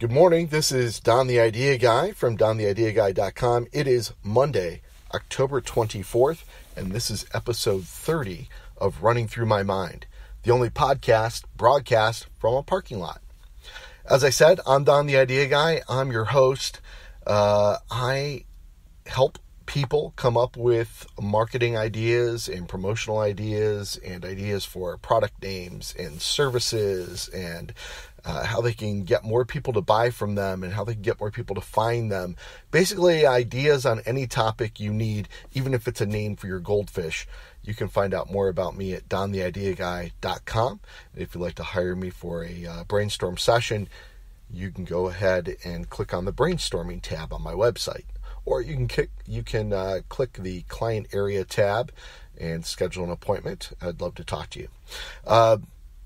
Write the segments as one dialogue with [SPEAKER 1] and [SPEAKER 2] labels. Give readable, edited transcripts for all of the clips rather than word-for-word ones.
[SPEAKER 1] Good morning. This is Don the Idea Guy from dontheideaguy.com. It is Monday, October 24th, and this is episode 30 of Running Through My Mind, the only broadcast from a parking lot. As I said, I'm Don the Idea Guy. I'm your host. I help people come up with marketing ideas and promotional ideas and ideas for product names and services and how they can get more people to buy from them and how they can get more people to find them. Basically, ideas on any topic you need, even if it's a name for your goldfish. You can find out more about me at dontheideaguy.com. If you'd like to hire me for a brainstorm session, you can go ahead and click on the brainstorming tab on my website. Or you can click the client area tab and schedule an appointment. I'd love to talk to you.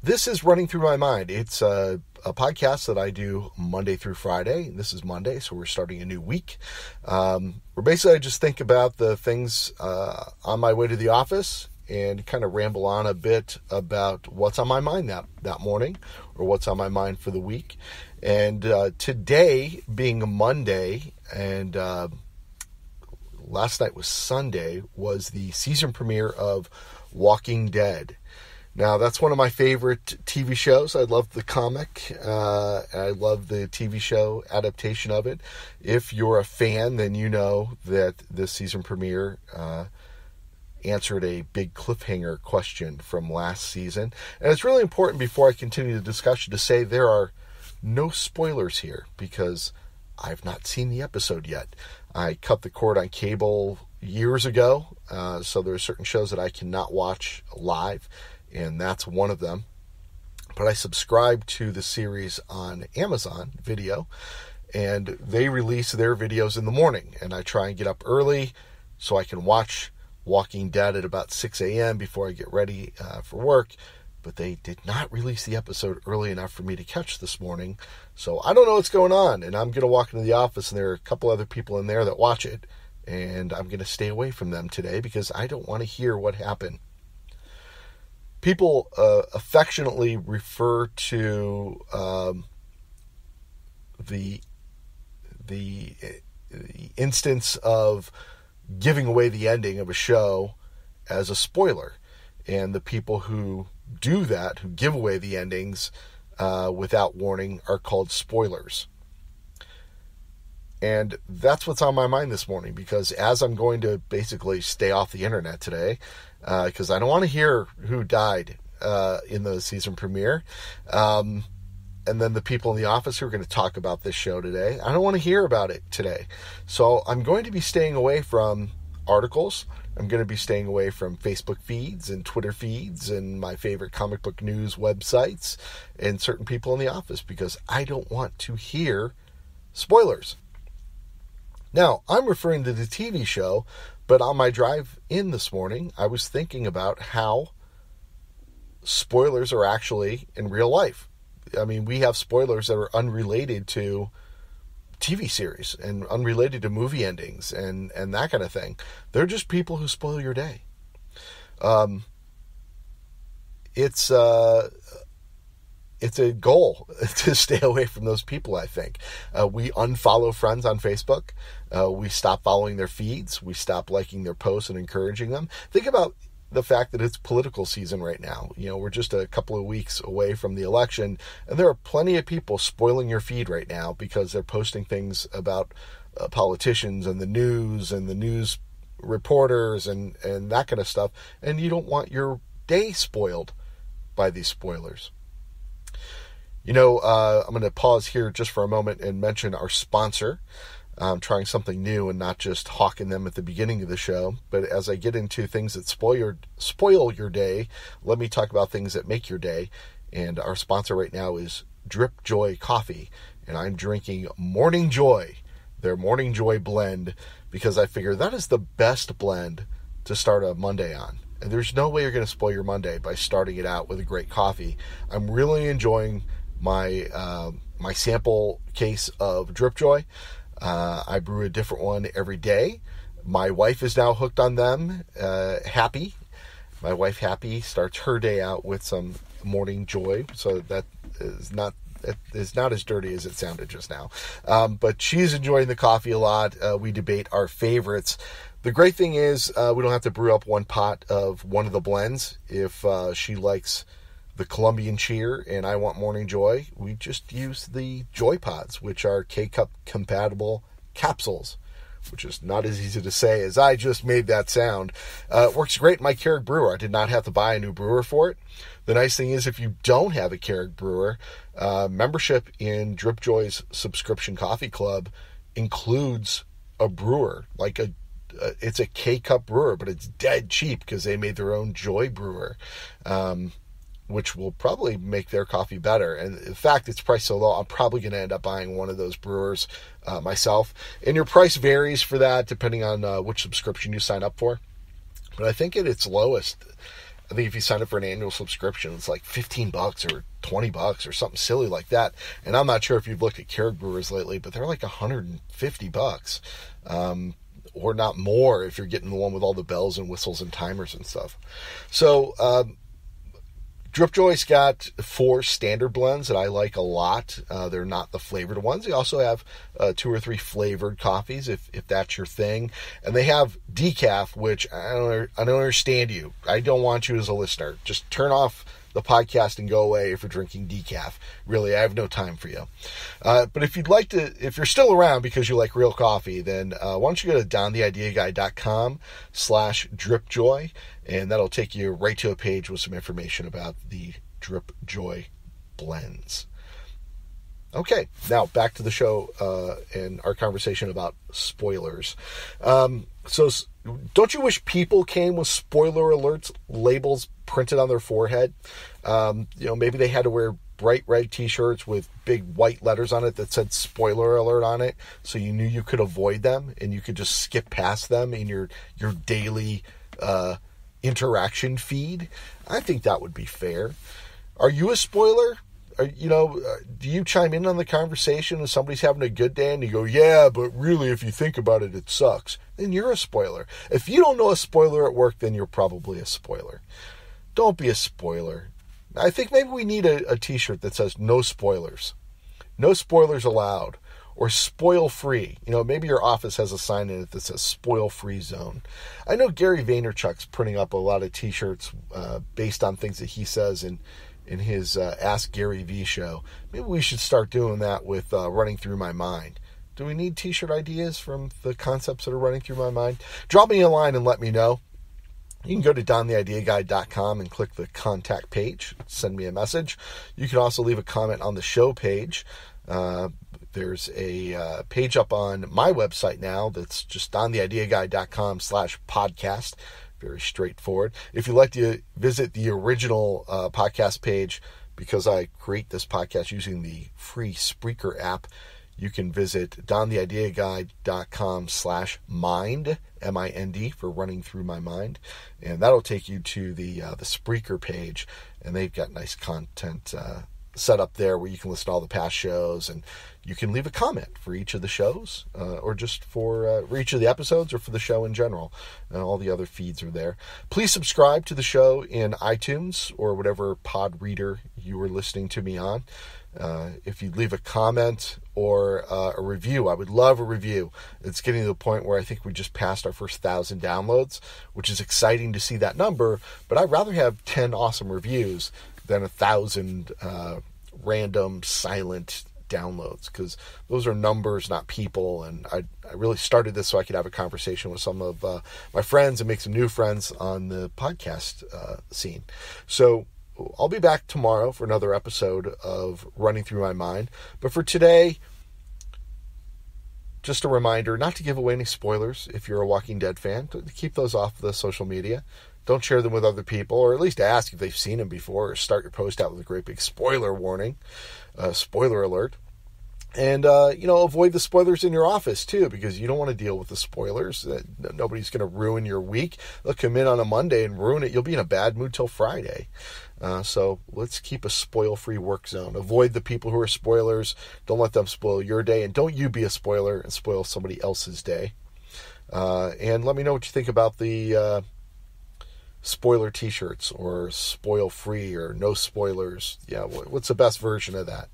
[SPEAKER 1] This is Running Through My Mind. It's a podcast that I do Monday through Friday. This is Monday, so we're starting a new week. Where basically I just think about the things on my way to the office and kind of ramble on a bit about what's on my mind that morning or what's on my mind for the week. And today being a Monday and last night was Sunday, was the season premiere of Walking Dead. Now, that's one of my favorite TV shows. I love the comic. I love the TV show adaptation of it. If you're a fan, then you know that this season premiere answered a big cliffhanger question from last season. And it's really important before I continue the discussion to say there are no spoilers here because I've not seen the episode yet. I cut the cord on cable years ago, so there are certain shows that I cannot watch live, and that's one of them. But I subscribe to the series on Amazon Video, and they release their videos in the morning, and I try and get up early so I can watch Walking Dead at about 6 a.m. before I get ready for work. But they did not release the episode early enough for me to catch this morning. So I don't know what's going on. And I'm going to walk into the office and there are a couple other people in there that watch it. And I'm going to stay away from them today because I don't want to hear what happened. People affectionately refer to the instance of giving away the ending of a show as a spoiler. And the people who do that, who give away the endings without warning, are called spoilers. And that's what's on my mind this morning, because as I'm going to basically stay off the internet today, because I don't want to hear who died in the season premiere, and then the people in the office who are going to talk about this show today, I don't want to hear about it today. So I'm going to be staying away from articles. I'm going to be staying away from Facebook feeds and Twitter feeds and my favorite comic book news websites and certain people in the office because I don't want to hear spoilers. Now, I'm referring to the TV show, but on my drive in this morning, I was thinking about how spoilers are actually in real life. I mean, we have spoilers that are unrelated to TV series and unrelated to movie endings and that kind of thing. They're just people who spoil your day. It's a goal to stay away from those people, I think. We unfollow friends on Facebook. We stop following their feeds. We stop liking their posts and encouraging them. Think about the fact that it's political season right now. You know, we're just a couple of weeks away from the election, and there are plenty of people spoiling your feed right now because they're posting things about politicians and the news reporters and that kind of stuff, and you don't want your day spoiled by these spoilers. You know, I'm going to pause here just for a moment and mention our sponsor. I'm trying something new and not just hawking them at the beginning of the show. But as I get into things that spoil your day, let me talk about things that make your day. And our sponsor right now is Drip Joy Coffee. And I'm drinking Morning Joy, their Morning Joy blend, because I figure that is the best blend to start a Monday on. And there's no way you're going to spoil your Monday by starting it out with a great coffee. I'm really enjoying my sample case of Drip Joy. I brew a different one every day. My wife is now hooked on them. Happy. My wife, Happy, starts her day out with some Morning Joy. So that is not It is not as dirty as it sounded just now. But she's enjoying the coffee a lot. We debate our favorites. The great thing is we don't have to brew up one pot of one of the blends. If she likes the Colombian Cheer and I want Morning Joy, we just use the Joy Pods, which are K-Cup compatible capsules, which is not as easy to say as I just made that sound. It works great in my Keurig brewer. I did not have to buy a new brewer for it. The nice thing is, if you don't have a Keurig brewer, membership in Drip Joy's subscription coffee club includes a brewer. It's a K-Cup brewer, but it's dead cheap because they made their own Joy brewer, which will probably make their coffee better. And in fact, it's priced so low, I'm probably going to end up buying one of those brewers myself. And your price varies for that depending on which subscription you sign up for. But I think at its lowest, I think if you sign up for an annual subscription, it's like $15 or $20 or something silly like that. And I'm not sure if you've looked at Keurig brewers lately, but they're like $150, or not more if you're getting the one with all the bells and whistles and timers and stuff. So, Drip Joy's got 4 standard blends that I like a lot. They're not the flavored ones. They also have 2 or 3 flavored coffees, if that's your thing. And they have decaf, which I don't understand you. I don't want you as a listener. Just turn off the podcast and go away if you're drinking decaf. Really, I have no time for you. But if you're still around because you like real coffee, then why don't you go to dontheideaguy.com/dripjoy, and that'll take you right to a page with some information about the Drip Joy blends. Okay, now back to the show and our conversation about spoilers. So don't you wish people came with spoiler alerts labels printed on their forehead? Maybe they had to wear bright red t-shirts with big white letters on it that said spoiler alert on it, so you knew you could avoid them and you could just skip past them in your daily interaction feed. I think that would be fair. Are you a spoiler? Do you chime in on the conversation and somebody's having a good day and you go, yeah, but really if you think about it, it sucks? Then you're a spoiler. If you don't know a spoiler at work, then you're probably a spoiler. Don't be a spoiler. I think maybe we need a t-shirt that says no spoilers. No spoilers allowed. Or spoil free. Maybe your office has a sign in it that says spoil free zone. I know Gary Vaynerchuk's printing up a lot of t-shirts based on things that he says in his Ask Gary V show. Maybe we should start doing that with Running Through My Mind. Do we need t-shirt ideas from the concepts that are running through my mind? Drop me a line and let me know. You can go to dontheideaguy.com and click the contact page. Send me a message. You can also leave a comment on the show page. There's a page up on my website now that's just dontheideaguy.com/podcast. Very straightforward. If you'd like to visit the original podcast page, because I create this podcast using the free Spreaker app, you can visit dontheideaguy.com/mind, MIND, for Running Through My Mind. And that'll take you to the Spreaker page. And they've got nice content set up there where you can listen to all the past shows, and you can leave a comment for each of the shows, or just for each of the episodes, or for the show in general. All the other feeds are there. Please subscribe to the show in iTunes or whatever pod reader you are listening to me on. If you'd leave a comment or a review, I would love a review. It's getting to the point where I think we just passed our first 1,000 downloads, which is exciting to see that number, but I'd rather have 10 awesome reviews than 1,000 random silent downloads, because those are numbers, not people. And I really started this so I could have a conversation with some of my friends and make some new friends on the podcast scene. So I'll be back tomorrow for another episode of Running Through My Mind. But for today, just a reminder not to give away any spoilers if you're a Walking Dead fan. To keep those off the social media. Don't share them with other people, or at least ask if they've seen them before, or start your post out with a great big spoiler warning, spoiler alert. And, avoid the spoilers in your office, too, because you don't want to deal with the spoilers. Nobody's going to ruin your week. They'll come in on a Monday and ruin it. You'll be in a bad mood till Friday. So let's keep a spoil-free work zone. Avoid the people who are spoilers. Don't let them spoil your day. And don't you be a spoiler and spoil somebody else's day. And let me know what you think about the spoiler t-shirts or spoil free or no spoilers. Yeah, what's the best version of that?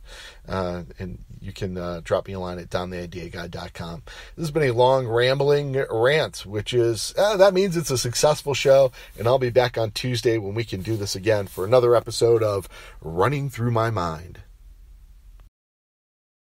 [SPEAKER 1] And you can drop me a line at dontheideaguy.com. This has been a long rambling rant, which is that means it's a successful show, and I'll be back on Tuesday when we can do this again for another episode of Running Through My Mind.